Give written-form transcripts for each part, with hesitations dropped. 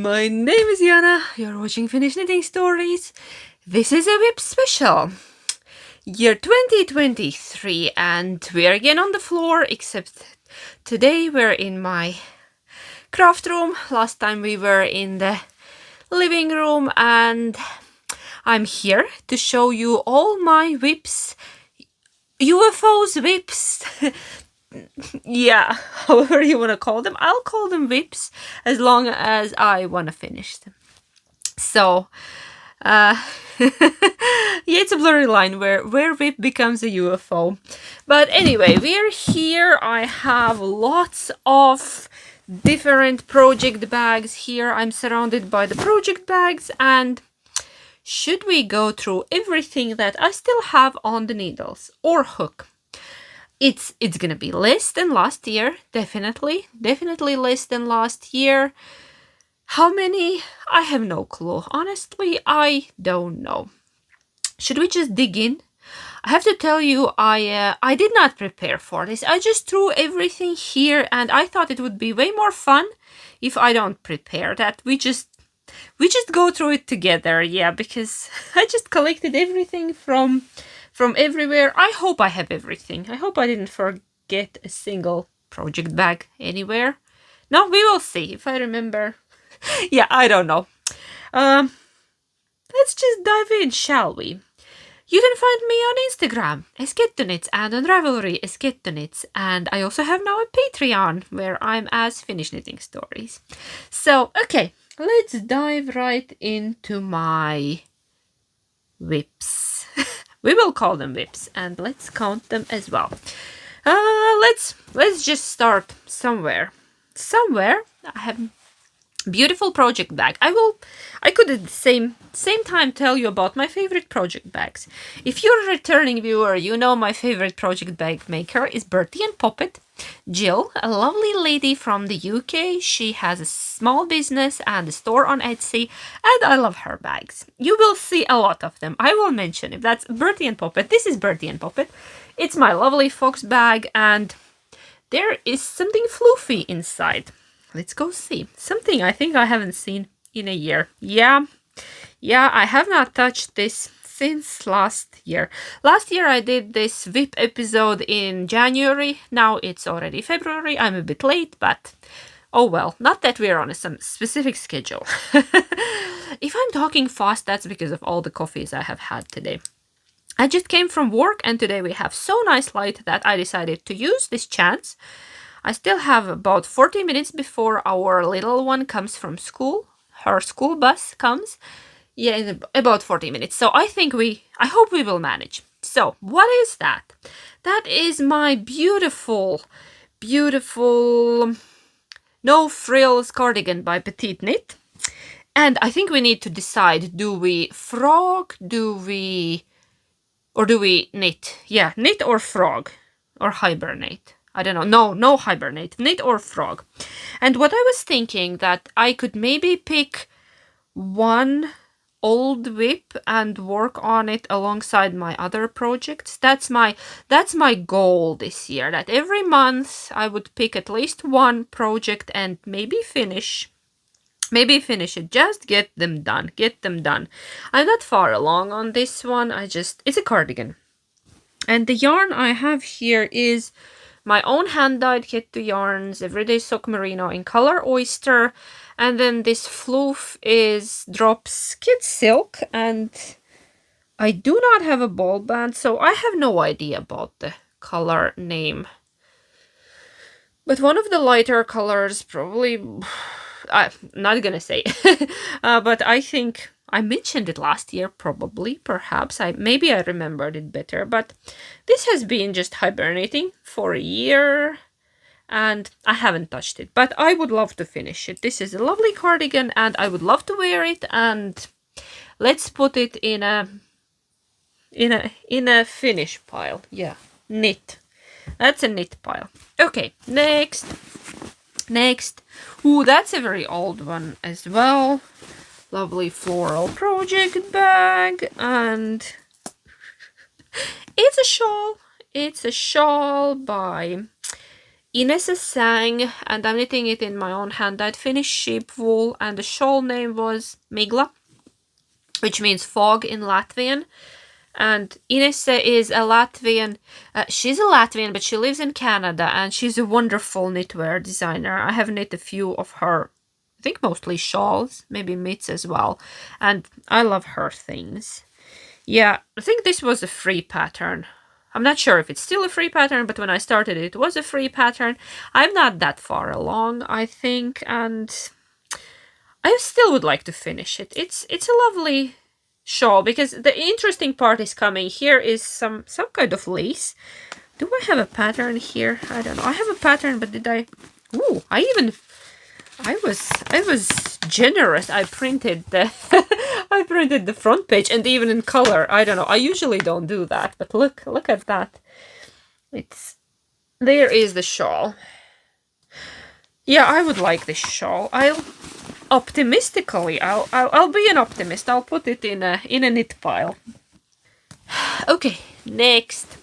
My name is Jana, you're watching Finnish Knitting Stories. This is a WIP special. Year 2023 and we're again on the floor, except today we're in my craft room. Last time we were in the living room and I'm here to show you all my WIPs, UFOs, WIPs, yeah, however you want to call them. I'll call them WIPs as long as I want to finish them. So, yeah, it's a blurry line where WIP becomes a UFO. But anyway, we're here. I have lots of different project bags here. I'm surrounded by the project bags, and should we go through everything that I still have on the needles or hook? It's gonna be less than last year, definitely less than last year. How many? I have no clue. Honestly, I don't know. Should we just dig in? I have to tell you, I did not prepare for this. I just threw everything here, and I thought it would be way more fun if I don't prepare that. We just go through it together, yeah, because I just collected everything from everywhere. I hope I have everything. I hope I didn't forget a single project bag anywhere. No, we will see if I remember. Yeah, I don't know. Let's just dive in, shall we? You can find me on Instagram, Eskettonits, and on Ravelry, Eskettonits, and I also have now a Patreon where I'm as Finnish Knitting Stories. So, okay, let's dive right into my WIPs. We will call them WIPs, and let's count them as well. Let's just start somewhere. I have beautiful project bag. I could at the same time tell you about my favorite project bags. If you're a returning viewer, you know my favorite project bag maker is Bertie and Poppet. Jill, a lovely lady from the UK. She has a small business and a store on Etsy, and I love her bags. You will see a lot of them. I will mention if that's Bertie and Poppet. This is Bertie and Poppet. It's my lovely fox bag, and there is something floofy inside. Let's go see. Something I think I haven't seen in a year. Yeah, I have not touched this since last year. Last year I did this WIP episode in January. Now it's already February. I'm a bit late, but oh well. Not that we're on some specific schedule. If I'm talking fast, that's because of all the coffees I have had today. I just came from work, and today we have so nice light that I decided to use this chance. I still have about 40 minutes before our little one comes from school. Her school bus comes. Yeah, in about 40 minutes. So I hope we will manage. So what is that? That is my beautiful No Frills Cardigan by Petite Knit. And I think we need to decide, do we frog, or do we knit? Yeah, knit or frog, or hibernate. I don't know. No hibernate. Knit or frog. And what I was thinking, that I could maybe pick one old WIP and work on it alongside my other projects. That's my goal this year, that every month I would pick at least one project and maybe finish it. Just get them done. I'm not far along on this one. It's a cardigan. And the yarn I have here is my own hand-dyed Kettu yarns, Everyday Sock Merino in color Oyster, and then this floof is Drops Kid Silk, and I do not have a ball band, so I have no idea about the color name. But one of the lighter colors, probably, I'm not gonna say, but I think I mentioned it last year, probably, perhaps. Maybe I remembered it better, but this has been just hibernating for a year, and I haven't touched it, but I would love to finish it. This is a lovely cardigan, and I would love to wear it, and let's put it in a finish pile. Yeah, knit. That's a knit pile. Okay, next. Ooh, that's a very old one as well. Lovely floral project bag, and it's a shawl. It's a shawl by Ines sang, and I'm knitting it in my own hand-dyed Finnish sheep wool, and the shawl name was Migla, which means fog in Latvian. And Ines is a Latvian, she's a Latvian, but she lives in Canada, and she's a wonderful knitwear designer. I have knit a few of her, I think mostly shawls, maybe mitts as well, and I love her things. Yeah, I think this was a free pattern. I'm not sure if it's still a free pattern, but when I started it was a free pattern. I'm not that far along, I think, and I still would like to finish it. It's a lovely shawl, because the interesting part is coming. Here is some kind of lace. Do I have a pattern here? I don't know. I have a pattern, but did I... Ooh, I was generous. I printed the I printed the front page, and even in color. I don't know. I usually don't do that, but look at that. There is the shawl. Yeah, I would like this shawl. I'll be an optimist. I'll put it in a knit pile. Okay, next.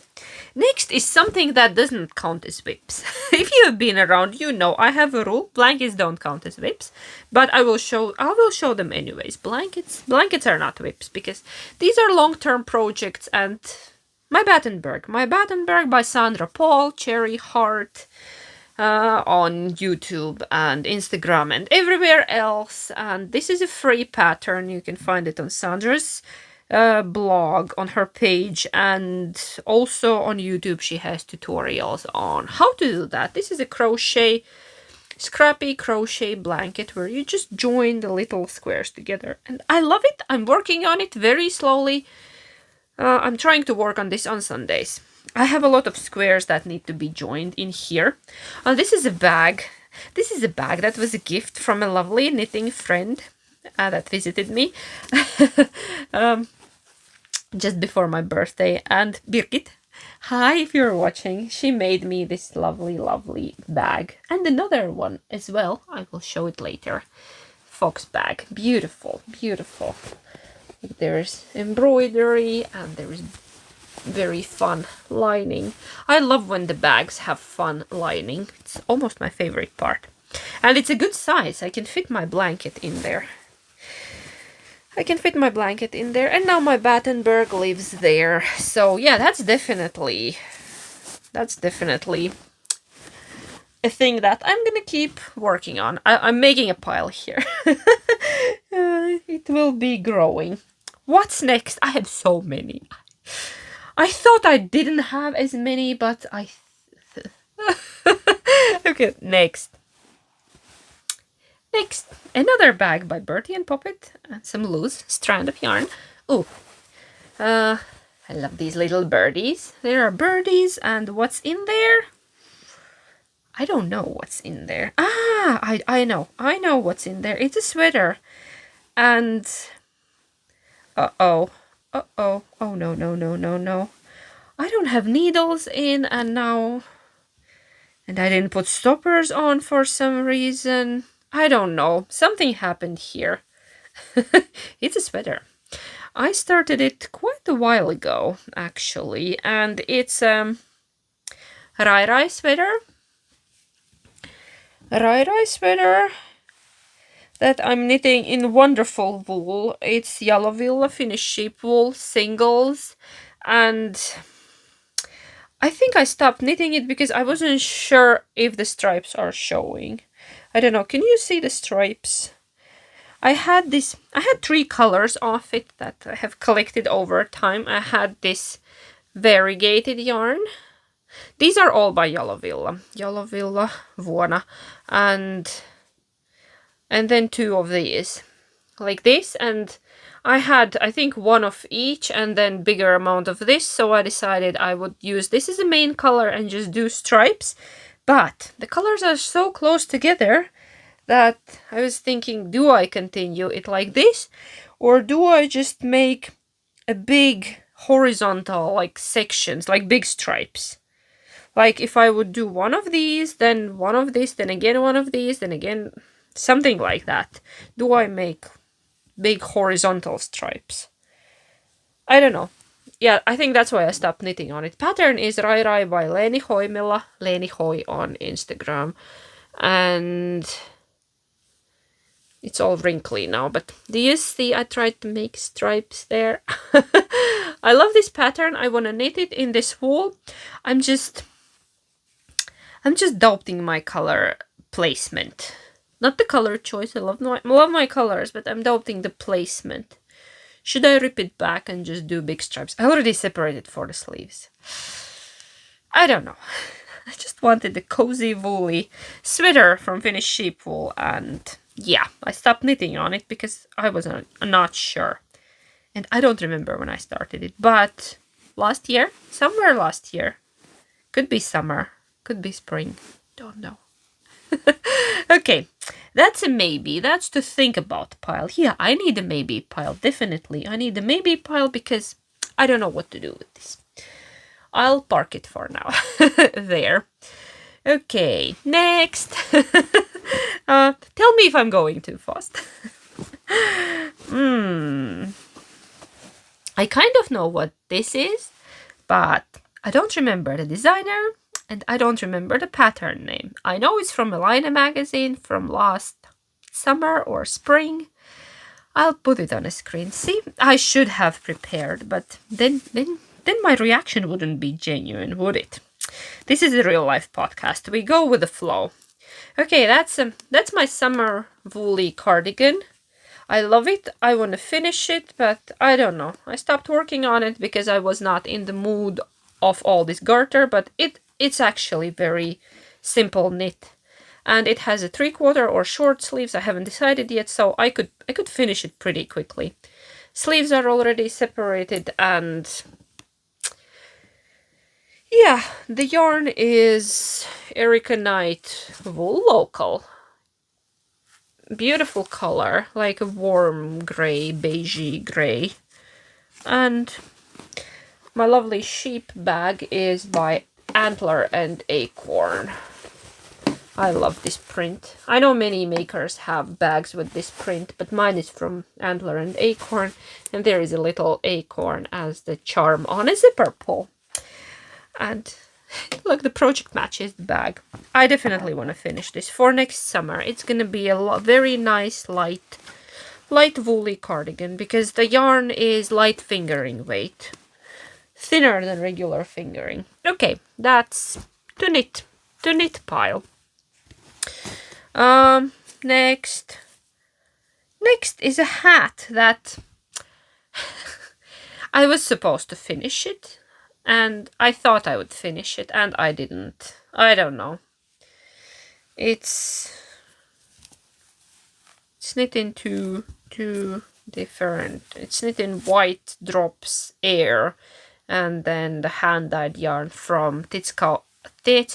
Next is something that doesn't count as WIPs. If you have been around, you know I have a rule. Blankets don't count as WIPs, but I will show them anyways. Blankets are not WIPs, because these are long-term projects, and my Battenberg by Sandra Paul, Cherry Heart, on YouTube and Instagram and everywhere else. And this is a free pattern. You can find it on Sandra's blog, on her page, and also on YouTube she has tutorials on how to do that. This is a scrappy crochet blanket where you just join the little squares together, and I love it. I'm working on it very slowly. I'm trying to work on this on Sundays. I have a lot of squares that need to be joined in here. This is a bag. This is a bag that was a gift from a lovely knitting friend that visited me just before my birthday. And Birgit, hi if you're watching, she made me this lovely bag. And another one as well. I will show it later. Fox bag. Beautiful. There's embroidery, and there is very fun lining. I love when the bags have fun lining. It's almost my favorite part. And it's a good size. I can fit my blanket in there. And now my Battenberg lives there. So yeah, that's definitely a thing that I'm gonna keep working on. I'm making a pile here. It will be growing. What's next? I have so many. I thought I didn't have as many, but okay, next, another bag by Bertie and Poppet, and some loose strand of yarn. Oh, I love these little birdies. There are birdies, and what's in there? I don't know what's in there. I know what's in there. It's a sweater, and oh no. I don't have needles in, and I didn't put stoppers on for some reason. I don't know. Something happened here. It's a sweater. I started it quite a while ago, actually, and it's Rai sweater. Rai sweater that I'm knitting in wonderful wool. It's Yellow Finnish sheep wool singles, and I think I stopped knitting it because I wasn't sure if the stripes are showing. I don't know. Can you see the stripes? I had 3 colors of it that I have collected over time. I had this variegated yarn. These are all by Yellow Vuona, and then 2 of these, like this, and I had, I think, 1 of each, and then bigger amount of this, so I decided I would use this as a main color and just do stripes. But the colors are so close together that I was thinking, do I continue it like this, or do I just make a big horizontal, like, sections, like big stripes? Like, if I would do 1 of these, then 1 of this, then again 1 of these, then again... something like that. Do I make big horizontal stripes? I don't know. yeah, I think that's why I stopped knitting on it. Pattern is Rai Rai by Leeni Hoimela, Leeni Hoi on Instagram. And it's all wrinkly now, but do you see I tried to make stripes there? I love this pattern. I want to knit it in this wool. I'm just doubting my color placement. Not the color choice. I love my colors, but I'm doubting the placement. Should I rip it back and just do big stripes? I already separated for the sleeves. I don't know. I just wanted the cozy woolly sweater from Finnish sheep wool, and yeah, I stopped knitting on it because I was not sure. And I don't remember when I started it, but last year, somewhere last year. Could be summer, could be spring, don't know. Okay, that's a maybe. That's to think about pile. Yeah, I need a maybe pile, definitely. I need a maybe pile because I don't know what to do with this. I'll park it for now. There. Okay, next. Tell me if I'm going too fast. I kind of know what this is, but I don't remember the designer and I don't remember the pattern name. I know it's from a Line magazine from last summer or spring. I'll put it on a screen. See, I should have prepared, but then my reaction wouldn't be genuine, would it? This is a real life podcast. We go with the flow. Okay, that's my summer woolly cardigan. I love it. I want to finish it, but I don't know. I stopped working on it because I was not in the mood of all this garter, but it's actually very simple knit. And it has a 3/4 or short sleeves. I haven't decided yet, so I could finish it pretty quickly. Sleeves are already separated, and yeah, the yarn is Erica Knight Wool Local. Beautiful color, like a warm grey, beigey grey. And my lovely sheep bag is by Antler and Acorn. I love this print. I know many makers have bags with this print, but mine is from Antler and Acorn, and there is a little acorn as the charm on a zipper pull. And look, the project matches the bag. I definitely want to finish this for next summer. It's going to be a very nice, light woolly cardigan, because the yarn is light fingering weight. Thinner than regular fingering. Okay, that's to knit pile. Next is a hat that I was supposed to finish it, and I thought I would finish it, and I didn't. I don't know. It's knit in two different. It's knit in White Drops Air, and then the hand-dyed yarn from Tits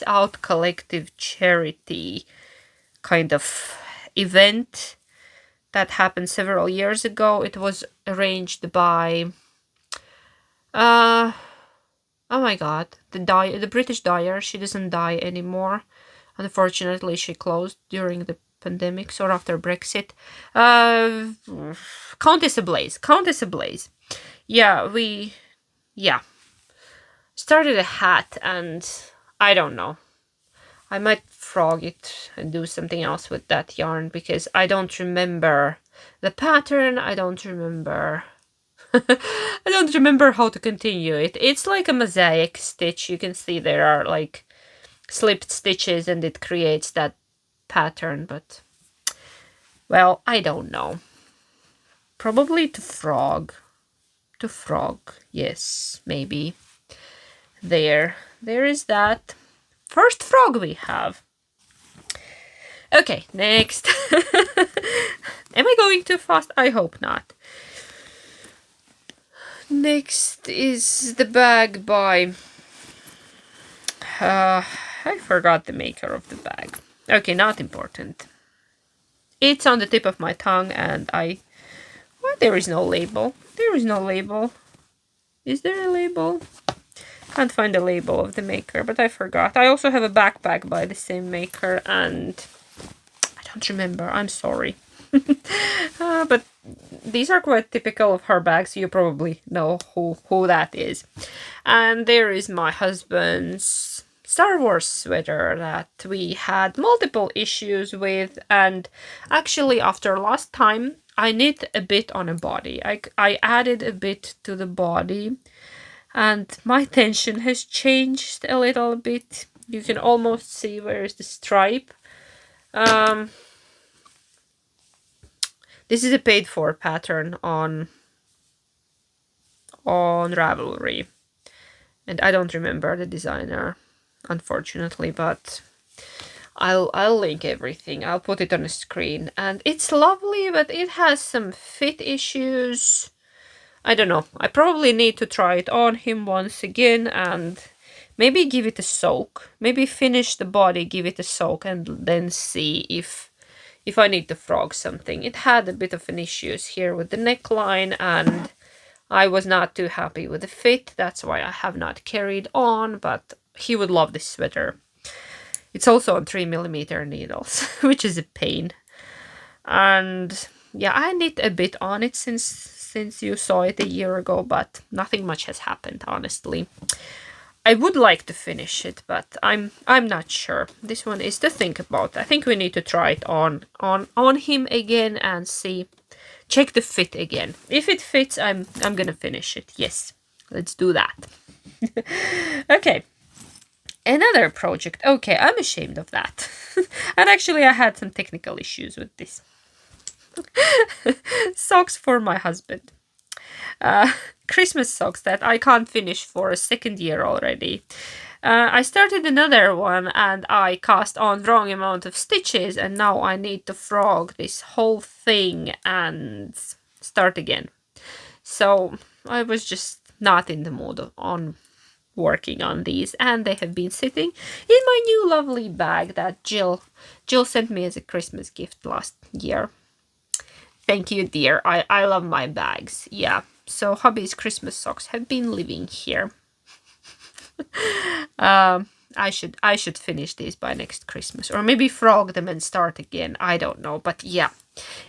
Out Collective charity kind of event that happened several years ago. It was arranged by oh my god, the British dyer. She doesn't dye anymore. Unfortunately, she closed during the pandemic or after Brexit. Countess Ablaze. Yeah, started a hat, and I don't know. I might frog it and do something else with that yarn because I don't remember the pattern. I don't remember how to continue it. It's like a mosaic stitch. You can see there are like slipped stitches and it creates that pattern, but well, I don't know. Probably to frog. Yes, maybe. There is that. First frog we have. Okay, next. Am I going too fast? I hope not. Next is the bag by... I forgot the maker of the bag. Okay, not important. It's on the tip of my tongue, and well, there is no label. Is there a label? Can't find the label of the maker, but I forgot. I also have a backpack by the same maker, and I don't remember. I'm sorry. But these are quite typical of her bags. You probably know who that is. And there is my husband's Star Wars sweater that we had multiple issues with, and actually after last time I knit a bit on a body. I added a bit to the body, and my tension has changed a little bit. You can almost see where is the stripe. This is a paid for pattern on Ravelry, and I don't remember the designer, unfortunately, but I'll link everything. I'll put it on a screen, and it's lovely, but it has some fit issues. I don't know. I probably need to try it on him once again and maybe give it a soak. Maybe finish the body, give it a soak, and then see if I need to frog something. It had a bit of an issues here with the neckline, and I was not too happy with the fit. That's why I have not carried on, but he would love this sweater. It's also on 3mm needles, which is a pain. And yeah, I knit a bit on it since you saw it a year ago, but nothing much has happened, honestly. I would like to finish it, but I'm not sure. This one is to think about. I think we need to try it on him again and see, check the fit again. If it fits, I'm gonna finish it. Yes, let's do that. Okay, another project. Okay, I'm ashamed of that. And actually I had some technical issues with this. Socks for my husband. Christmas socks that I can't finish for a second year already. I started another one and I cast on wrong amount of stitches, and now I need to frog this whole thing and start again. So I was just not in the mood on working on these, and they have been sitting in my new lovely bag that Jill sent me as a Christmas gift last year. Thank you, dear. I love my bags. Yeah. So hubby's Christmas socks have been living here. I should finish these by next Christmas, or maybe frog them and start again. I don't know, but yeah.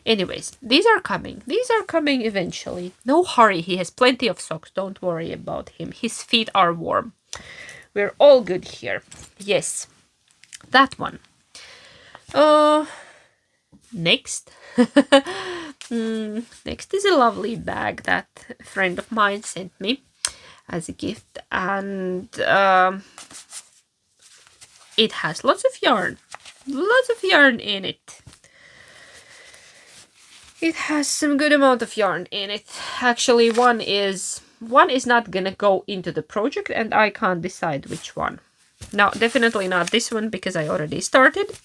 Anyways, these are coming. These are coming eventually. No hurry. He has plenty of socks. Don't worry about him. His feet are warm. We're all good here. Yes, that one. Next. Next is a lovely bag that a friend of mine sent me as a gift, and it has lots of yarn in it. It has some good amount of yarn in it. Actually, one is not gonna go into the project, and I can't decide which one. No, definitely not this one, because I already started.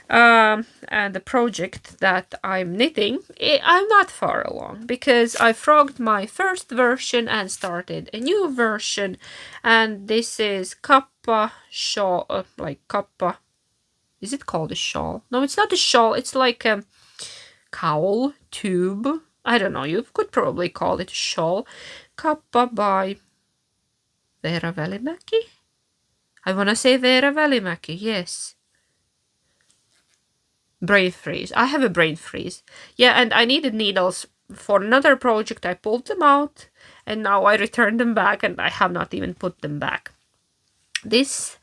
And the project that I'm knitting, I'm not far along, because I frogged my first version and started a new version, and this is Kappa shawl, like Kappa, is it called a shawl? No, it's not a shawl, it's like a cowl, tube, I don't know, you could probably call it a shawl. Kappa by Veera Välimäki? I wanna say Veera Välimäki, yes. Brain freeze. I have a brain freeze. Yeah, and I needed needles for another project. I pulled them out, and now I returned them back, and I have not even put them back. This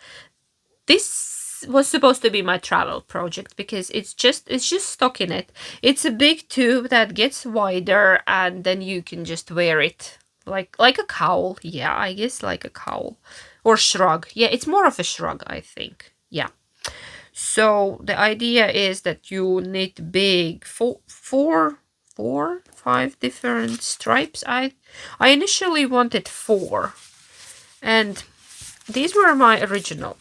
was supposed to be my travel project, because it's just stuck in it. It's a big tube that gets wider, and then you can just wear it like a cowl. Yeah, I guess like a cowl or shrug. Yeah, it's more of a shrug, I think. Yeah. So the idea is that you knit big 5 different stripes. I initially wanted 4, and these were my original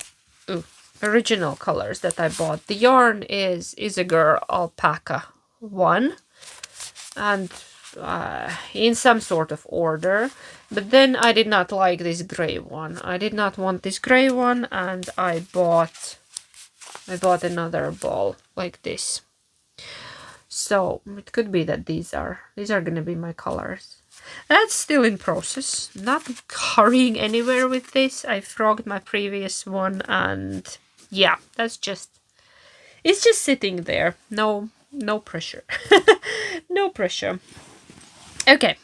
colors that I bought. The yarn is a girl alpaca 1, and in some sort of order, but then I did not like this gray one. I did not want this gray one, and I bought another ball like this. So it could be that these are gonna be my colors. That's still in process. Not hurrying anywhere with this. I frogged my previous one, and yeah, it's just sitting there. No no pressure. No pressure. Okay,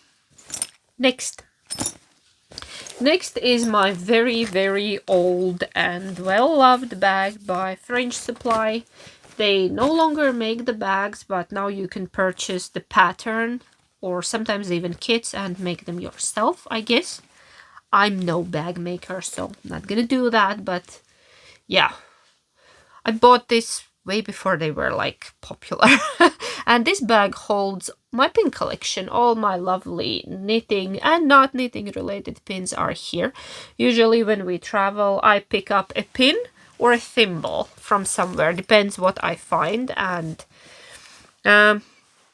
next. Next is my very, very old and well-loved bag by French Supply. They no longer make the bags, but now you can purchase the pattern or sometimes even kits and make them yourself, I guess. I'm no bag maker, so I'm not gonna do that, but yeah. I bought this way before they were like popular. And this bag holds my pin collection. All my lovely knitting and not knitting related pins are here. Usually when we travel, I pick up a pin or a thimble from somewhere, depends what I find. And I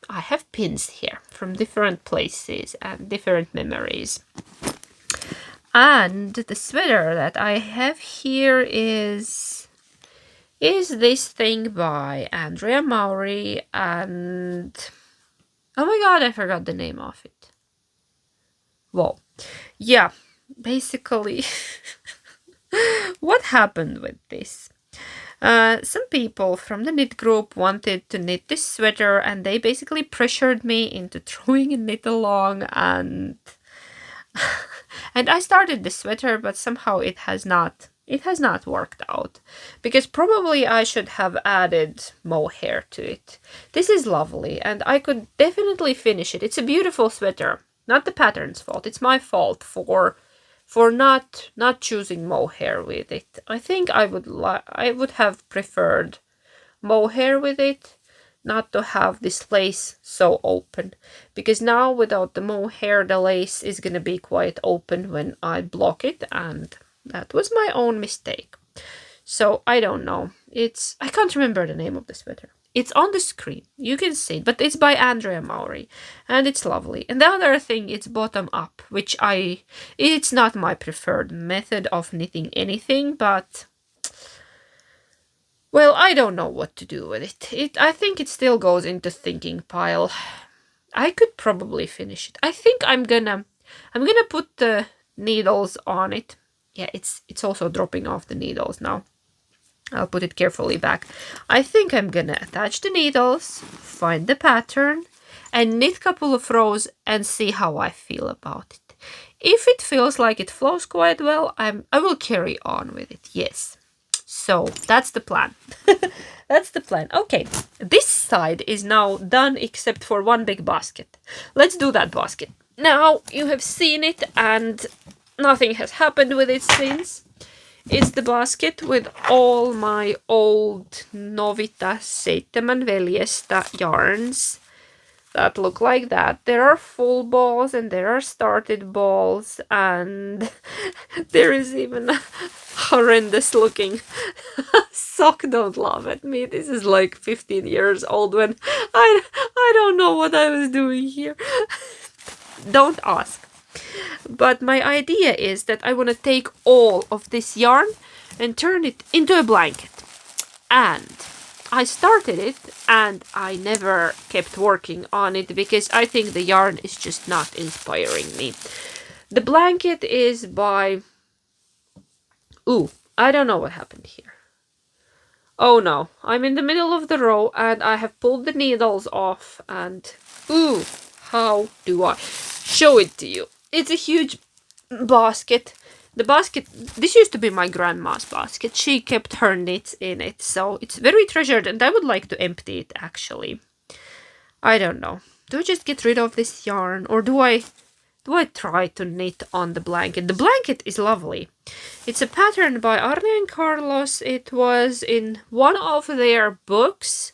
have pins here from different places and different memories. And the sweater that I have here is this thing by Andrea Maury, and oh my god, I forgot the name of it. Well, yeah, basically what happened with this? Some people from the knit group wanted to knit this sweater, and they basically pressured me into throwing a knit along, and and I started the sweater, but somehow it has not worked out, because probably I should have added mohair to it. This is lovely, and I could definitely finish it. It's a beautiful sweater. Not the pattern's fault. It's my fault for not choosing mohair with it. I think I would have preferred mohair with it, not to have this lace so open, because now without the mohair the lace is gonna be quite open when I block it, and that was my own mistake. So I don't know. I can't remember the name of the sweater. It's on the screen. You can see it, but it's by Andrea Maury, and it's lovely. And the other thing, it's bottom up, which it's not my preferred method of knitting anything, but well, I don't know what to do with it. I think it still goes into thinking pile. I could probably finish it. I think I'm gonna put the needles on it. Yeah, it's also dropping off the needles now. I'll put it carefully back. I think I'm gonna attach the needles, find the pattern, and knit a couple of rows and see how I feel about it. If it feels like it flows quite well, I will carry on with it, yes. So that's the plan. That's the plan. Okay, this side is now done except for one big basket. Let's do that basket. Now you have seen it and nothing has happened with it since. It's the basket with all my old Novita Seitsemän veljestä yarns that look like that. There are full balls and there are started balls, and there is even a horrendous looking sock. Don't laugh at me. This is like 15 years old when I don't know what I was doing here. Don't ask. But my idea is that I want to take all of this yarn and turn it into a blanket. And I started it and I never kept working on it because I think the yarn is just not inspiring me. The blanket is by... Ooh, I don't know what happened here. Oh no, I'm in the middle of the row and I have pulled the needles off and... Ooh, how do I show it to you? It's a huge basket. The basket, this used to be my grandma's basket. She kept her knits in it, so it's very treasured and I would like to empty it actually. I don't know. Do I just get rid of this yarn or do I try to knit on the blanket? The blanket is lovely. It's a pattern by Arne and Carlos. It was in one of their books.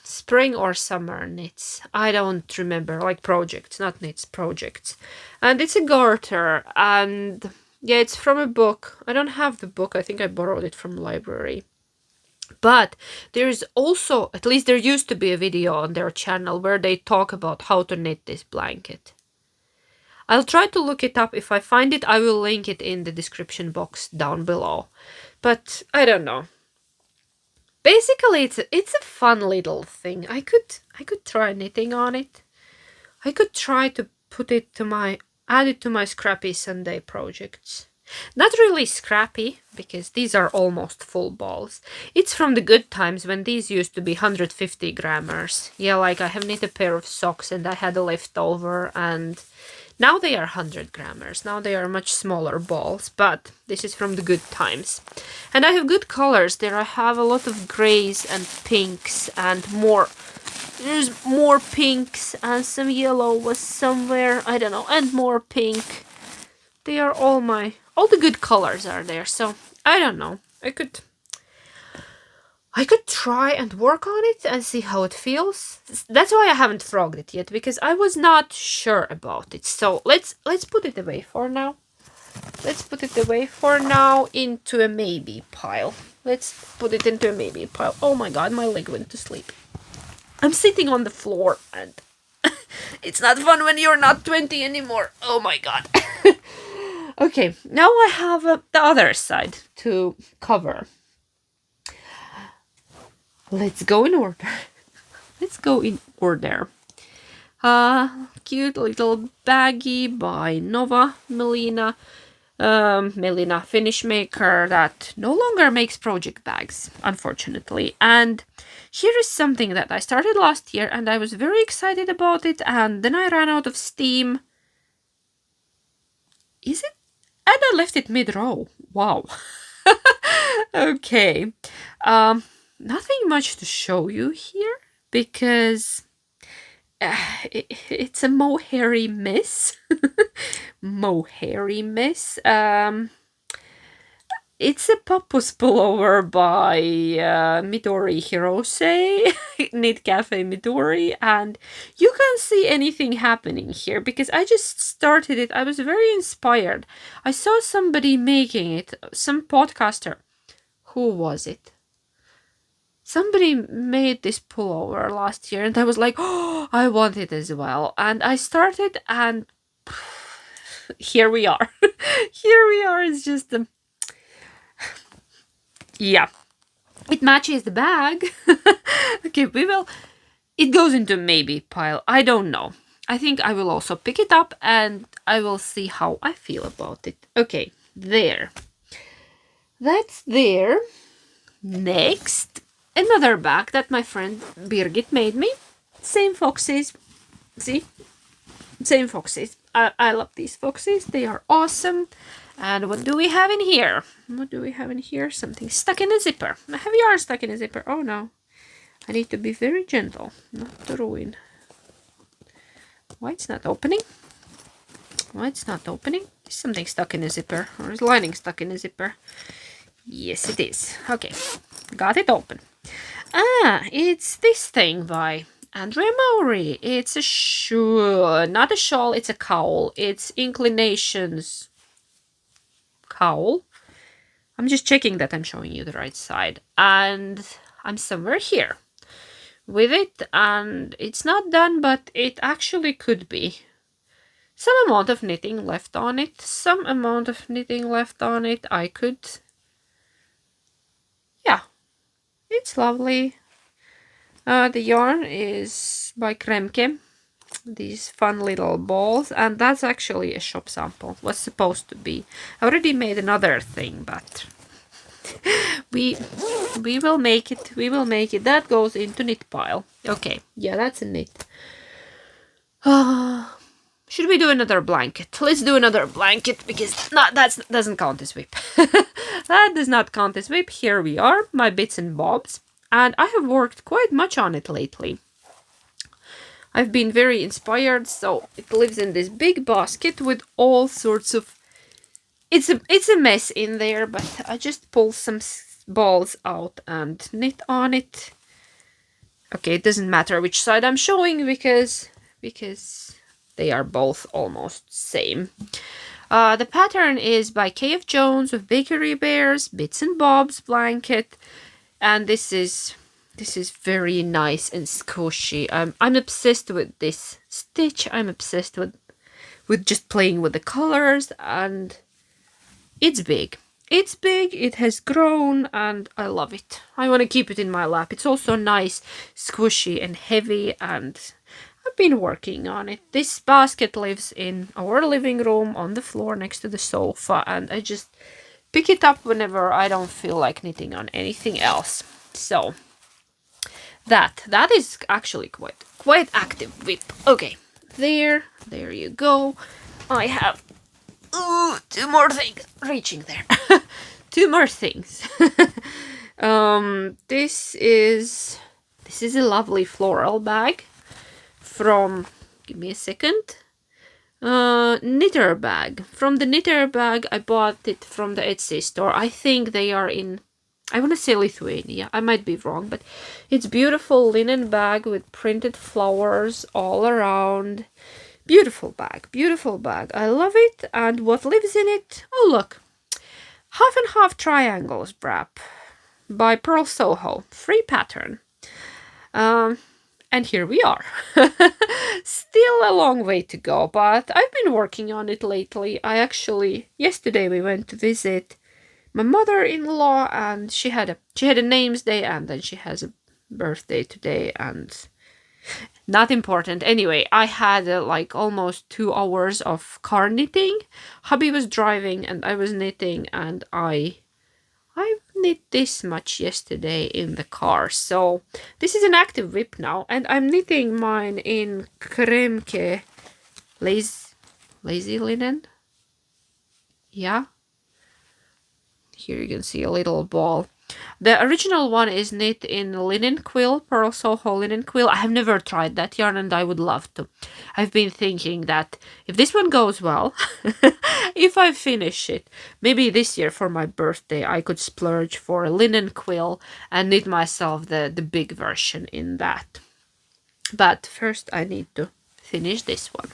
Spring or summer knits. I don't remember, like projects, not knits, projects. And it's a garter, and yeah, it's from a book. I don't have the book, I think I borrowed it from library. But there's also, at least there used to be a video on their channel where they talk about how to knit this blanket. I'll try to look it up. If I find it, I will link it in the description box down below. But I don't know. Basically, it's a fun little thing. I could try knitting on it. I could try to add it to my Scrappy Sunday projects. Not really scrappy, because these are almost full balls. It's from the good times when these used to be 150 grammars. Yeah, like I have knit a pair of socks and I had a leftover, and now they are 100 grammars. Now they are much smaller balls, but this is from the good times. And I have good colors there. I have a lot of grays and pinks and more. There's more pinks and some yellow was somewhere, I don't know, and more pink. They are all the good colors are there, so I don't know. I could try and work on it and see how it feels. That's why I haven't frogged it yet, because I was not sure about it. So let's put it away for now. Let's put it away for now into a maybe pile. Let's put it into a maybe pile. Oh my god, my leg went to sleep. I'm sitting on the floor and it's not fun when you're not 20 anymore. Oh my god. Okay, now I have the other side to cover. Let's go in order. Let's go in order. Cute little baggie by Nova Melina. Melina Finnish maker that no longer makes project bags, unfortunately. And here is something that I started last year and I was very excited about it, and then I ran out of steam. Is it? And I left it mid-row. Wow. Okay. Nothing much to show you here because it's a mohairy mess. Mohairy mess. It's a Pappus Pullover by Midori Hirose, Knit Cafe Midori, and you can see anything happening here because I just started it. I was very inspired. I saw somebody making it, some podcaster. Who was it? Somebody made this pullover last year and I was like, oh, I want it as well. And I started and here we are. Here we are. It's just a... Yeah, it matches the bag. Okay, it goes into maybe pile. I don't know. I think I will also pick it up and I will see how I feel about it. Okay, there. That's there. Next, another bag that my friend Birgit made me. Same foxes. See? Same foxes. I love these foxes. They are awesome. And what do we have in here? What do we have in here? Something stuck in a zipper. I have yarn stuck in a zipper. Oh no. I need to be very gentle, not to ruin. Why it's not opening? Why it's not opening? Is something stuck in a zipper? Or is lining stuck in a zipper? Yes, it is. Okay, got it open. Ah, it's this thing by Andrea Mowry. It's a not a shawl, it's a cowl. It's Inclinations Cowl. I'm just checking that I'm showing you the right side. And I'm somewhere here with it. And it's not done, but it actually could be. Some amount of knitting left on it. Some amount of knitting left on it. I could... Yeah. It's lovely. The yarn is by Kremke. These fun little balls, and that's actually a shop sample. Was supposed to be. I already made another thing, but we will make it. We will make it. That goes into knit pile. Okay, yeah, that's a knit. Should we do another blanket? Let's do another blanket because that doesn't count as WIP. That does not count as WIP. Here we are, my bits and bobs, and I have worked quite much on it lately. I've been very inspired, so it lives in this big basket with all sorts of... It's a mess in there, but I just pull some balls out and knit on it. Okay, it doesn't matter which side I'm showing because they are both almost same. The pattern is by K.F. Jones with Bakery Bears, Bits and Bobs blanket, and this is very nice and squishy. I'm obsessed with this stitch. I'm obsessed with just playing with the colors, and it's big. It's big, it has grown, and I love it. I want to keep it in my lap. It's also nice, squishy and heavy, and I've been working on it. This basket lives in our living room on the floor next to the sofa, and I just pick it up whenever I don't feel like knitting on anything else. So that is actually quite active WIP. Okay, there you go. I have two more things reaching there. Two more things. This is a lovely floral bag from, give me a second, knitter bag. From the knitter bag, I bought it from the Etsy store. I think they are in, I want to say Lithuania. I might be wrong, but it's beautiful linen bag with printed flowers all around. Beautiful bag, beautiful bag. I love it. And what lives in it? Oh, look. Half and half triangles wrap by Pearl Soho. Free pattern. And here we are. Still a long way to go, but I've been working on it lately. Yesterday we went to visit my mother-in-law, and she had a name's day, and then she has a birthday today, and not important. Anyway, I had like almost 2 hours of car knitting. Hubby was driving and I was knitting, and I knit this much yesterday in the car. So this is an active WIP now, and I'm knitting mine in Kremke lazy linen. Yeah. Here you can see a little ball. The original one is knit in linen quill, Pearl Soho linen quill. I have never tried that yarn, and I would love to. I've been thinking that if this one goes well, if I finish it, maybe this year for my birthday, I could splurge for a linen quill and knit myself the big version in that. But first I need to finish this one.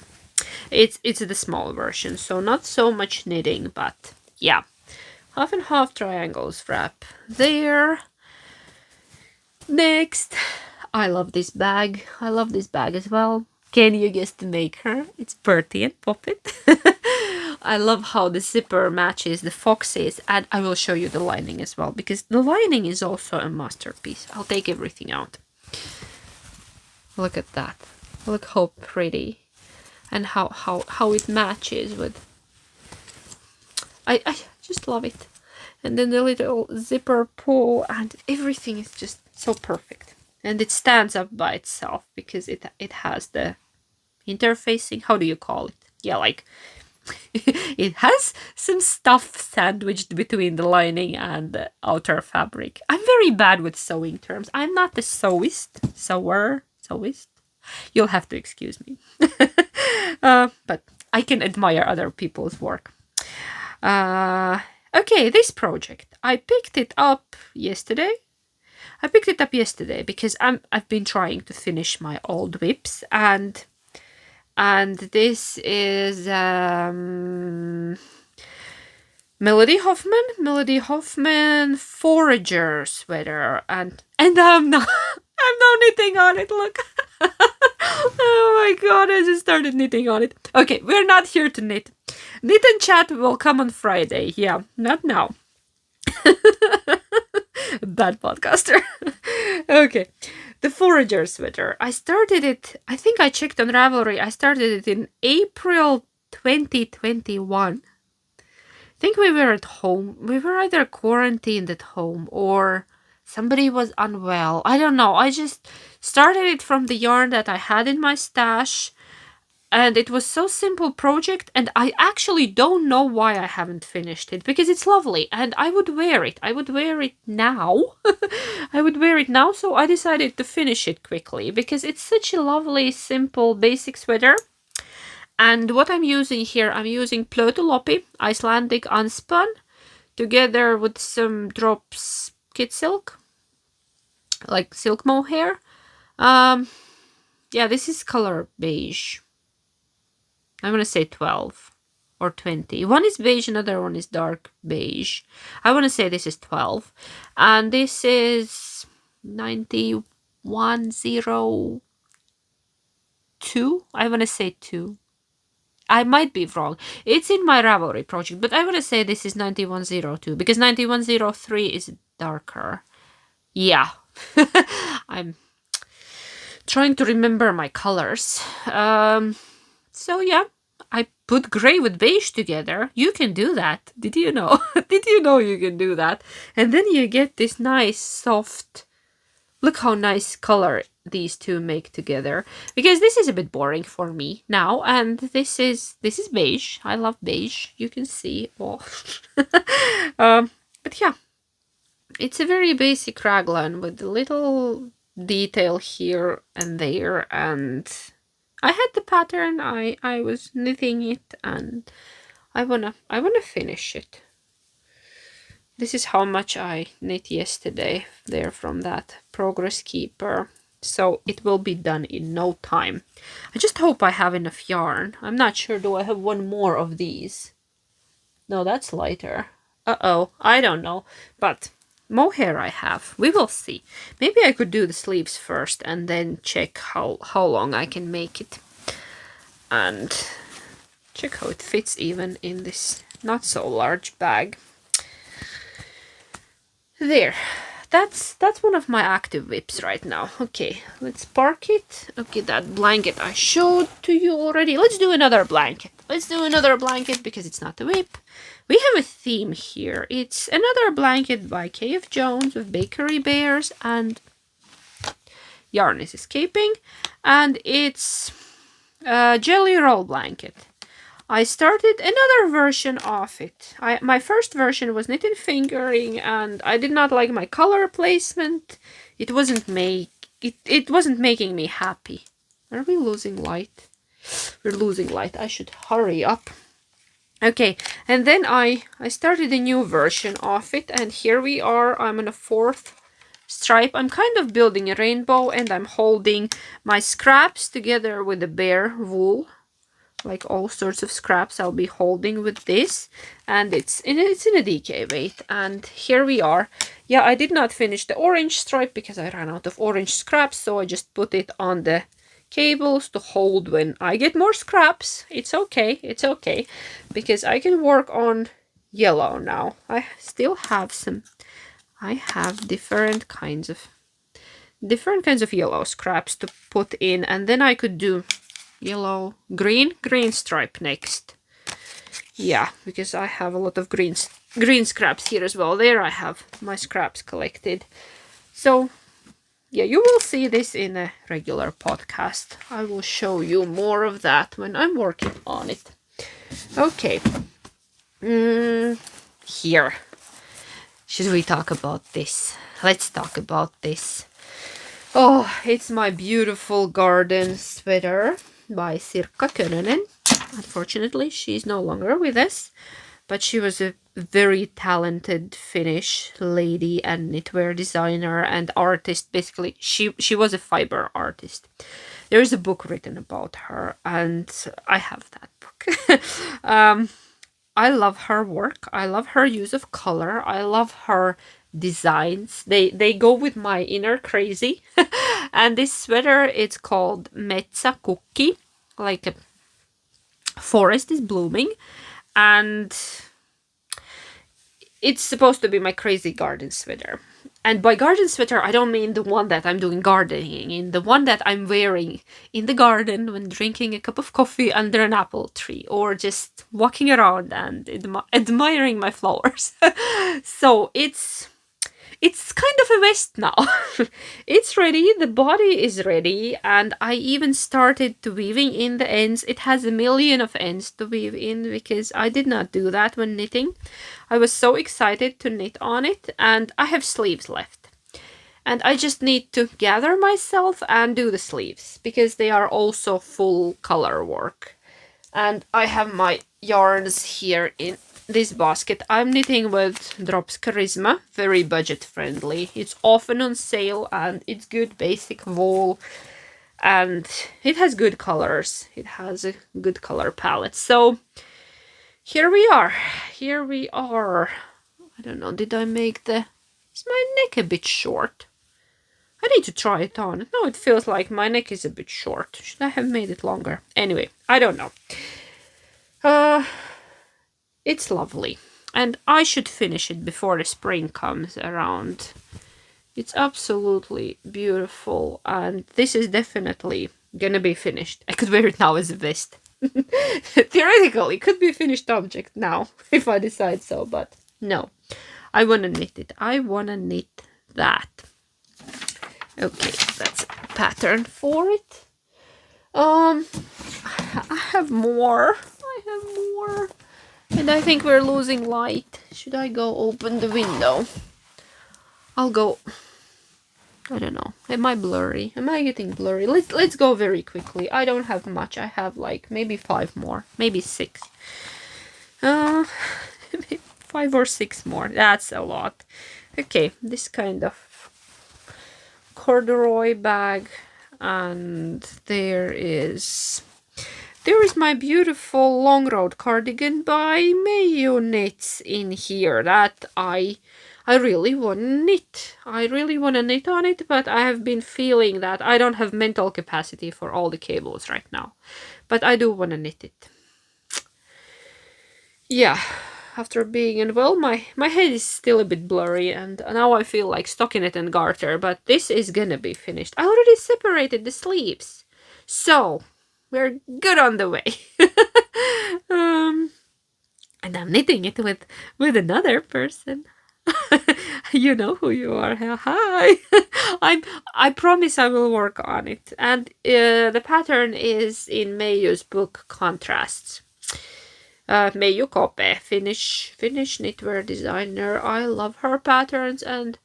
It's the small version, so not so much knitting, but yeah. Half and half triangles wrap there. Next, I love this bag. I love this bag as well. Can you guess the maker? It's Bertie and Poppet. I love how the zipper matches the foxes, and I will show you the lining as well, because the lining is also a masterpiece. I'll take everything out. Look at that. Look how pretty, and how it matches with. I just love it. And then the little zipper pull, and everything is just so perfect. And it stands up by itself because it has the interfacing. How do you call it? Yeah, like it has some stuff sandwiched between the lining and the outer fabric. I'm very bad with sewing terms. I'm not a sewist. You'll have to excuse me. But I can admire other people's work. Okay, this project, I picked it up yesterday. Because I've been trying to finish my old WIPs, and this is Melody Hoffman Forager sweater, and I'm now knitting on it. Look. Oh my god, I just started knitting on it. Okay, we're not here to knit. Knit and chat will come on Friday. Yeah, not now. Bad podcaster. Okay, the Forager sweater. I started it, I think I checked on Ravelry. I started it in April 2021. I think we were at home. We were either quarantined at home or somebody was unwell. I don't know. I just started it from the yarn that I had in my stash. And it was so simple project, and I actually don't know why I haven't finished it, because it's lovely and I would wear it. I would wear it now. So I decided to finish it quickly because it's such a lovely, simple, basic sweater. And what I'm using here, I'm using Plötulopi, Icelandic unspun, together with some drops kit silk, like silk mohair. Yeah, this is color beige. I'm going to say 12 or 20. One is beige, another one is dark beige. I want to say this is 12. And this is 9102. I want to say 2. I might be wrong. It's in my Ravelry project, but I want to say this is 9102 because 9103 is darker. Yeah. I'm trying to remember my colors. So yeah, I put gray with beige together. You can do that. Did you know? Did you know you can do that? And then you get this nice soft, look how nice color these two make together. Because this is a bit boring for me now, and this is beige. I love beige. You can see. Oh. But yeah, it's a very basic raglan with a little detail here and there, and I had the pattern. I was knitting it, and I wanna finish it. This is how much I knit yesterday there from that progress keeper. So it will be done in no time. I just hope I have enough yarn. I'm not sure. Do I have one more of these? No, that's lighter. Uh-oh, I don't know. But mohair I have. We will see. Maybe I could do the sleeves first and then check how long I can make it. And check how it fits even in this not so large bag. There. That's one of my active WIPs right now. Okay, let's park it. Okay, that blanket I showed to you already. Let's do another blanket. Let's do another blanket because it's not a WIP. We have a theme here. It's another blanket by K.F. Jones with bakery bears and yarn is escaping. And it's a jelly roll blanket. I started another version of it. My first version was knit and fingering, and I did not like my color placement. It wasn't making me happy. Are we losing light? We're losing light. I should hurry up. Okay, and then I started a new version of it, and here we are. I'm on a 4th stripe. I'm kind of building a rainbow, and I'm holding my scraps together with the bear wool. Like all sorts of scraps I'll be holding with this, and it's in a DK weight. And here we are. Yeah, I did not finish the orange stripe because I ran out of orange scraps, so I just put it on the cables to hold when I get more scraps. It's okay, because I can work on yellow now. I still have some. I have different kinds of yellow scraps to put in, and then I could do yellow, green stripe next. Yeah, because I have a lot of green scraps here as well. There I have my scraps collected. So yeah, you will see this in a regular podcast. I will show you more of that when I'm working on it. Okay. Here. Should we talk about this? Let's talk about this. Oh, it's my beautiful garden sweater by Sirkka Könönen. Unfortunately, she's no longer with us, but she was a very talented Finnish lady and knitwear designer and artist. Basically, she was a fiber artist. There is a book written about her, and I have that book. I love her work. I love her use of color. I love her designs. They go with my inner crazy. And this sweater, it's called Metsä Kukki, like a forest is blooming, and it's supposed to be my crazy garden sweater. And by garden sweater, I don't mean the one that I'm doing gardening in, the one that I'm wearing in the garden when drinking a cup of coffee under an apple tree, or just walking around and admiring my flowers. So it's kind of a vest now. It's ready, the body is ready, and I even started to weaving in the ends. It has a million of ends to weave in because I did not do that when knitting. I was so excited to knit on it, and I have sleeves left. And I just need to gather myself and do the sleeves because they are also full color work. And I have my yarns here in this basket. I'm knitting with Drops Charisma, very budget friendly. It's often on sale and it's good basic wool and it has good colors. It has a good color palette. So here we are. I don't know, did I make is my neck a bit short? I need to try it on. No, it feels like my neck is a bit short. Should I have made it longer? Anyway, I don't know. It's lovely. And I should finish it before the spring comes around. It's absolutely beautiful, and this is definitely gonna be finished. I could wear it now as a vest. Theoretically, it could be a finished object now, if I decide so, but no. I wanna knit it. I wanna knit that. Okay, that's a pattern for it. I have more. And I think we're losing light. Should I go open the window? I'll go. I don't know. Am I blurry? Am I getting blurry? Let's go very quickly. I don't have much. I have like maybe 5 more, maybe 6. Maybe 5 or 6 more. That's a lot. Okay, this kind of corduroy bag, and there is my beautiful long road cardigan by Mayo Knits in here that I really want to knit. I really want to knit on it, but I have been feeling that I don't have mental capacity for all the cables right now. But I do want to knit it. Yeah, after being unwell, my head is still a bit blurry, and now I feel like stockinette and garter, but this is gonna be finished. I already separated the sleeves, so we're good on the way. And I'm knitting it with another person. You know who you are. Hi. I promise I will work on it. And the pattern is in Meiju's book Contrasts. Meiju Kappa, Finnish knitwear designer. I love her patterns, and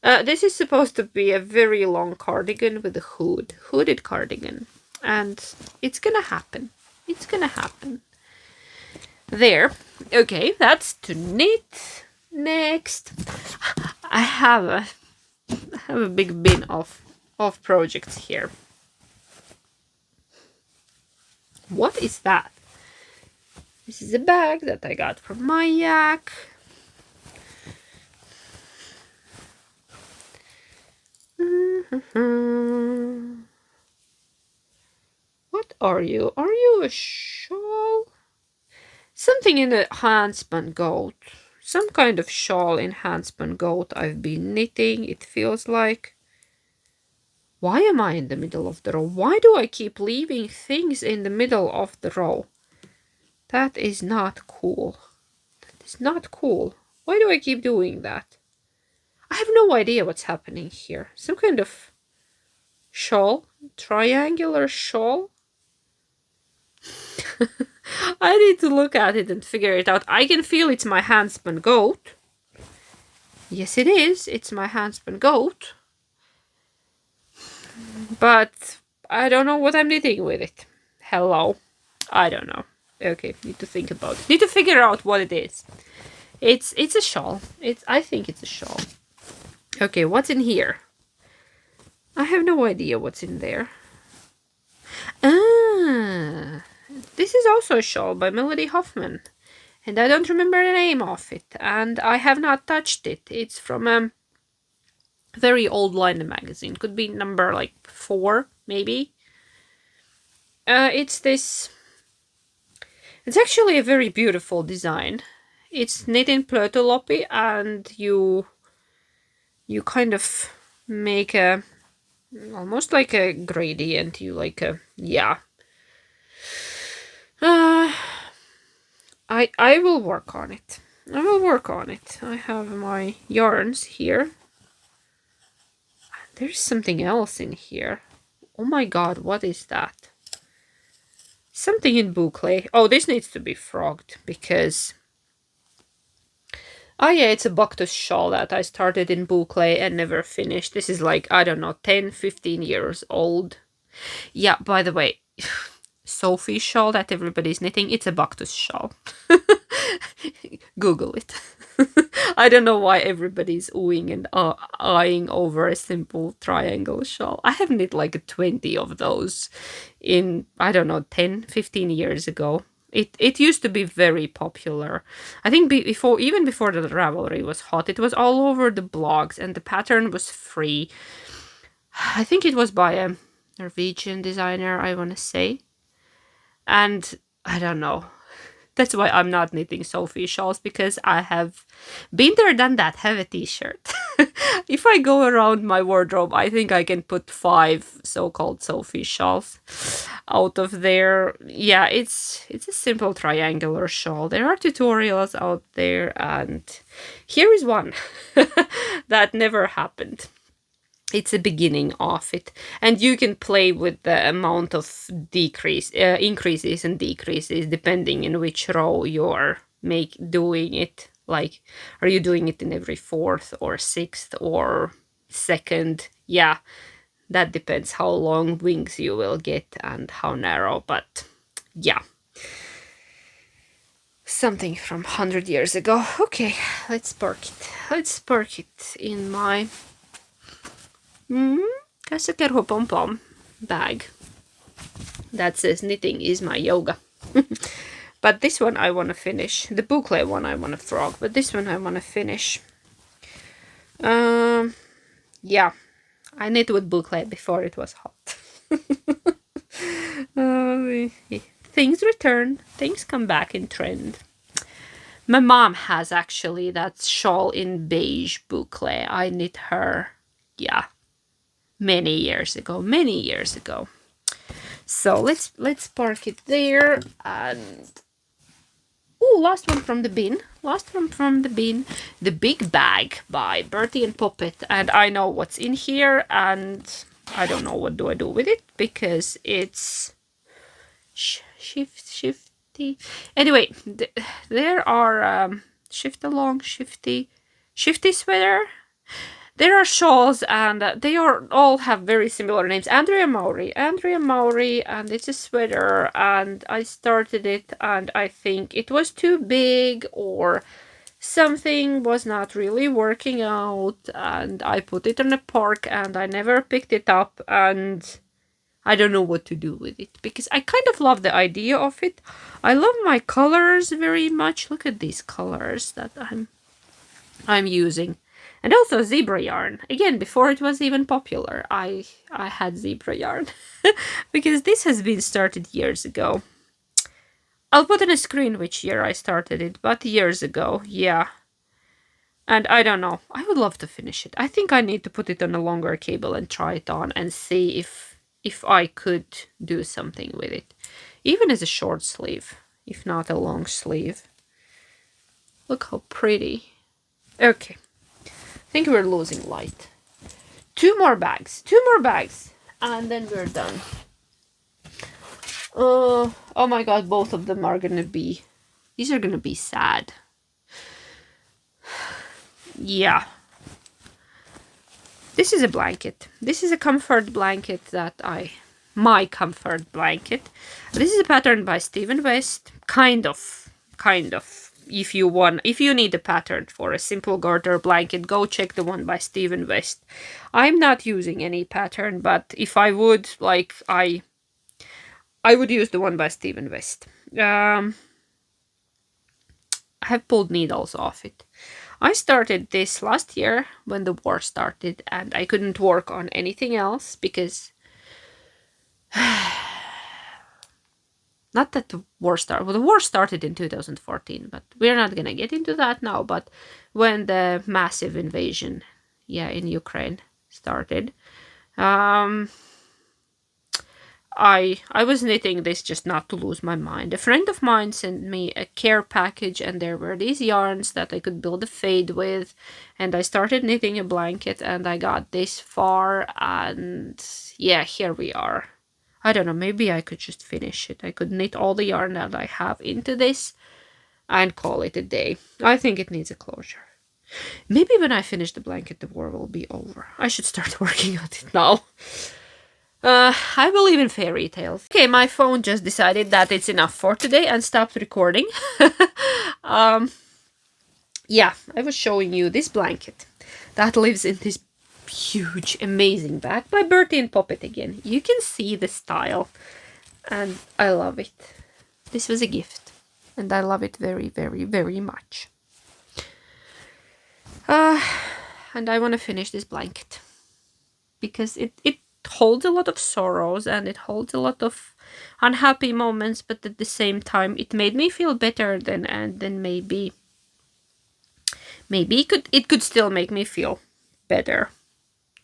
this is supposed to be a very long cardigan with a hooded cardigan, and it's gonna happen. It's gonna happen. There. Okay, that's to knit. Next, I have a big bin of projects here. What is that? This is a bag that I got from my yak. What are you? Are you a shawl? Something in a handspun goat. Some kind of shawl in handspun goat I've been knitting, it feels like. Why am I in the middle of the row? Why do I keep leaving things in the middle of the row? That is not cool. That is not cool. Why do I keep doing that? I have no idea what's happening here. Some kind of shawl? Triangular shawl? I need to look at it and figure it out. I can feel it's my handspun goat. Yes, it is. It's my handspun goat. But I don't know what I'm knitting with it. Hello. I don't know. Okay, need to think about it. Need to figure out what it is. It's a shawl. I think it's a shawl. Okay, what's in here? I have no idea what's in there. This is also a shawl by Melody Hoffman. And I don't remember the name of it. And I have not touched it. It's from a very old Liner magazine. Could be number like 4, maybe. It's this... It's actually a very beautiful design. It's knit in plötulopi, and you kind of make a almost like a gradient. You like a I will work on it. I will work on it. I have my yarns here. There's something else in here. Oh my god, what is that? Something in boucle. Oh, this needs to be frogged because... Oh yeah, it's a Bactus shawl that I started in boucle and never finished. This is like, I don't know, 10, 15 years old. Yeah, by the way, Sophie's shawl that everybody's knitting, it's a Bactus shawl. Google it. I don't know why everybody's oohing and eyeing over a simple triangle shawl. I have knit like 20 of those in, I don't know, 10, 15 years ago. It used to be very popular. I think even before the Ravelry was hot, it was all over the blogs, and the pattern was free. I think it was by a Norwegian designer, I want to say. And I don't know. That's why I'm not knitting Sophie shawls, because I have been there, done that, have a t-shirt. If I go around my wardrobe, I think I can put 5 so-called Sophie shawls out of there. Yeah, it's a simple triangular shawl. There are tutorials out there, and here is one that never happened. It's a beginning of it, and you can play with the amount of increases and decreases depending in which row you're doing it. Like, are you doing it in every 4th or 6th or 2nd? Yeah, that depends how long wings you will get and how narrow, but yeah. Something from 100 years ago. Okay, let's park it. Let's park it in my Kässäkerho pom-pom bag that says knitting is my yoga. But this one I want to finish. The boucle one I want to frog, but this one I want to finish. Yeah, I knit with boucle before it was hot. Things return, things come back in trend. My mom has actually that shawl in beige boucle. I knit her, yeah, many years ago. So let's park it there. And last one from the bin. The big bag by Bertie and Puppet. And I know what's in here, and I don't know what do I do with it because it's shifty. Anyway, there are shift along, shifty sweater. There are shawls, and they all have very similar names. Andrea Maury, and it's a sweater, and I started it, and I think it was too big, or something was not really working out, and I put it on a park, and I never picked it up, and I don't know what to do with it, because I kind of love the idea of it. I love my colors very much. Look at these colors that I'm using. And also zebra yarn. Again, before it was even popular, I had zebra yarn. Because this has been started years ago. I'll put on a screen which year I started it, but years ago, yeah. And I don't know. I would love to finish it. I think I need to put it on a longer cable and try it on and see if I could do something with it. Even as a short sleeve, if not a long sleeve. Look how pretty. Okay. I think we're losing light. 2 more bags, and then we're done. Oh my god, both of them are gonna be, these are gonna be sad. Yeah. This is a blanket. This is a comfort blanket my comfort blanket. This is a pattern by Stephen West. Kind of. If you need a pattern for a simple garter blanket, go check the one by Stephen West. I'm not using any pattern, but if I would, like, I would use the one by Stephen West. I have pulled needles off it. I started this last year when the war started, and I couldn't work on anything else because not that the war started. Well, the war started in 2014, but we're not going to get into that now. But when the massive invasion, in Ukraine started, I was knitting this just not to lose my mind. A friend of mine sent me a care package, and there were these yarns that I could build a fade with, and I started knitting a blanket, and I got this far, and yeah, here we are. I don't know, maybe I could just finish it. I could knit all the yarn that I have into this and call it a day. I think it needs a closure. Maybe when I finish the blanket, the war will be over. I should start working on it now. I believe in fairy tales. Okay, my phone just decided that it's enough for today and stopped recording. Yeah, I was showing you this blanket that lives in this huge, amazing bag by Bertie and Puppet again. You can see the style, and I love it. This was a gift, and I love it very, very, very much. And I want to finish this blanket because it holds a lot of sorrows and it holds a lot of unhappy moments, but at the same time it made me feel better than maybe it could still make me feel better.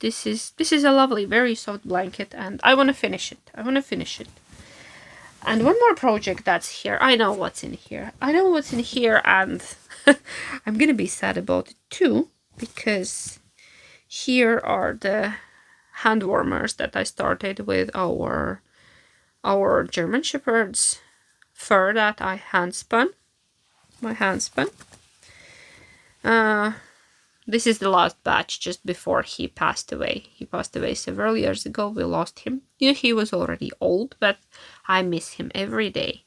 This is a lovely, very soft blanket, and I want to finish it. I want to finish it. And one more project that's here. I know what's in here. I know what's in here, and I'm gonna be sad about it too, because here are the hand warmers that I started with our German Shepherd's fur that I hand spun. My hand spun. This is the last batch just before he passed away. He passed away several years ago. We lost him. He was already old, but I miss him every day.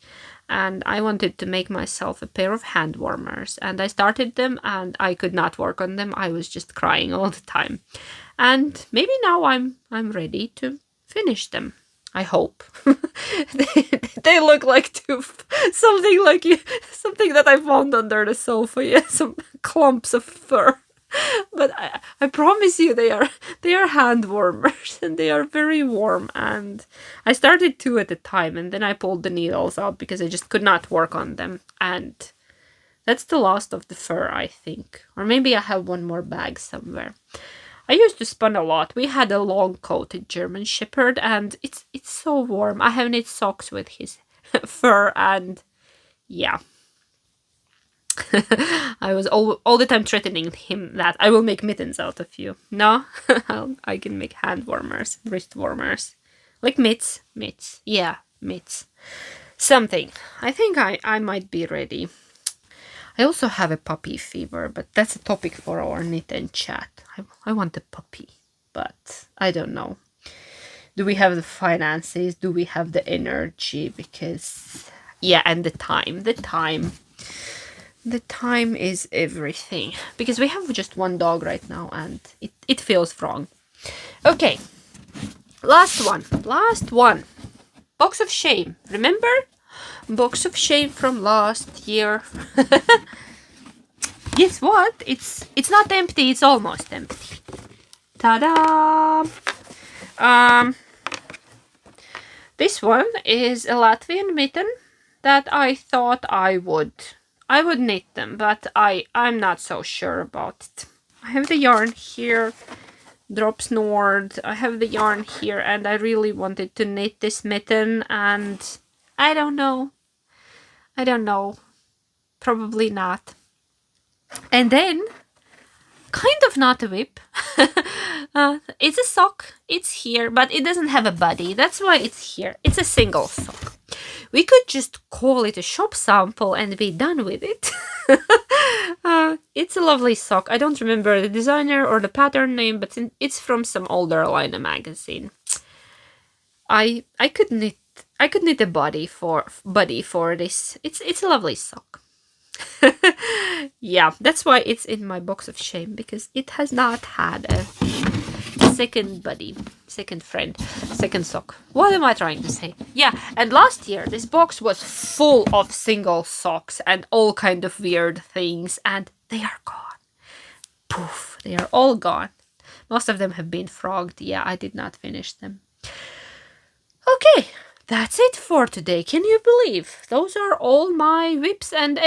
And I wanted to make myself a pair of hand warmers. And I started them and I could not work on them. I was just crying all the time. And maybe now I'm ready to finish them. I hope. they look like something that I found under the sofa. Yeah, some clumps of fur. But I promise you they are hand warmers, and they are very warm. And I started 2 at a time, and then I pulled the needles out because I just could not work on them. And that's the last of the fur, I think. Or maybe I have one more bag somewhere. I used to spin a lot. We had a long-coated German Shepherd, and it's so warm. I have knit socks with his fur, and yeah. I was all the time threatening him that I will make mittens out of you. No, I can make hand warmers, wrist warmers. Like mitts. Yeah, mitts. Something. I think I might be ready. I also have a puppy fever, but that's a topic for our knit and chat. I want a puppy, but I don't know. Do we have the finances? Do we have the energy? Because, yeah, and the time. The time is everything. Because we have just one dog right now, and it feels wrong. Okay, last one. Box of shame. Remember? Box of shame from last year. Guess what? It's not empty, it's almost empty. Ta-da! This one is a Latvian mitten that I thought I would knit them, but I'm not so sure about it. I have the yarn here, drop snort. I have the yarn here, and I really wanted to knit this mitten, and I don't know. Probably not. And then, kind of not a WIP. It's a sock. It's here, but it doesn't have a body. That's why it's here. It's a single sock. We could just call it a shop sample and be done with it. It's a lovely sock. I don't remember the designer or the pattern name, but it's from some older Lina magazine. I could knit a body for this. It's a lovely sock. Yeah, that's why it's in my box of shame, because it has not had a second buddy, second friend, second sock. What am I trying to say? Yeah, and last year this box was full of single socks and all kind of weird things, and they are gone. Poof, they are all gone. Most of them have been frogged. Yeah, I did not finish them. Okay, that's it for today. Can you believe? Those are all my WIPs and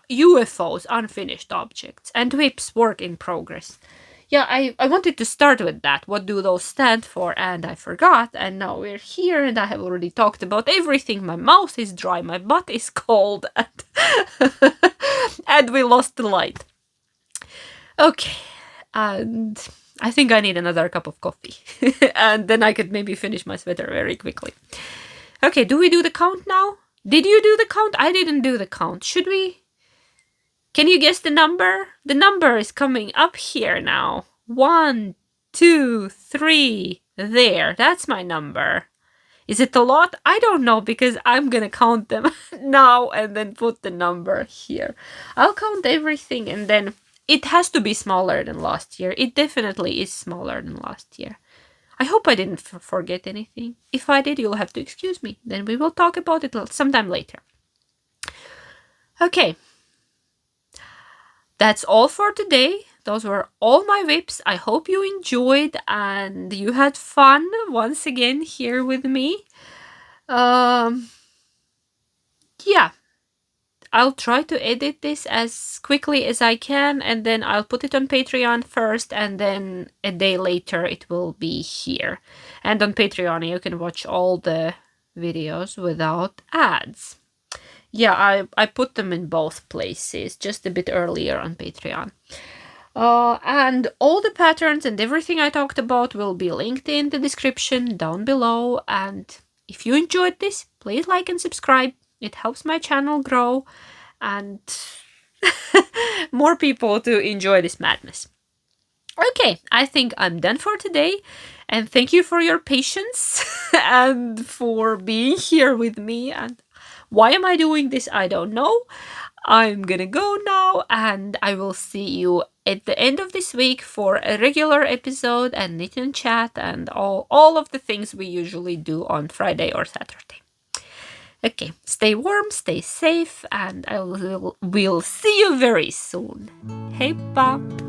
UFOs, unfinished objects, and WIPs, work in progress. Yeah, I wanted to start with that. What do those stand for? And I forgot, and now we're here, and I have already talked about everything. My mouth is dry, my butt is cold, and, and we lost the light. Okay, and I think I need another cup of coffee, and then I could maybe finish my sweater very quickly. Okay, do we do the count now? Did you do the count? I didn't do the count. Should we? Can you guess the number? The number is coming up here now. 1, 2, 3. There, that's my number. Is it a lot? I don't know, because I'm gonna count them now and then put the number here. I'll count everything, and then it has to be smaller than last year. It definitely is smaller than last year. I hope I didn't forget anything. If I did, you'll have to excuse me. Then we will talk about it sometime later. Okay. That's all for today. Those were all my WIPs. I hope you enjoyed and you had fun once again here with me. Yeah. I'll try to edit this as quickly as I can, and then I'll put it on Patreon first, and then a day later it will be here. And on Patreon you can watch all the videos without ads. Yeah, I put them in both places, just a bit earlier on Patreon. And all the patterns and everything I talked about will be linked in the description down below. And if you enjoyed this, please like and subscribe. It helps my channel grow and more people to enjoy this madness. Okay, I think I'm done for today. And thank you for your patience and for being here with me. And why am I doing this? I don't know. I'm gonna go now, and I will see you at the end of this week for a regular episode and knit and chat and all of the things we usually do on Friday or Saturday. Okay, stay warm, stay safe, and we'll see you very soon. Hey, Pop!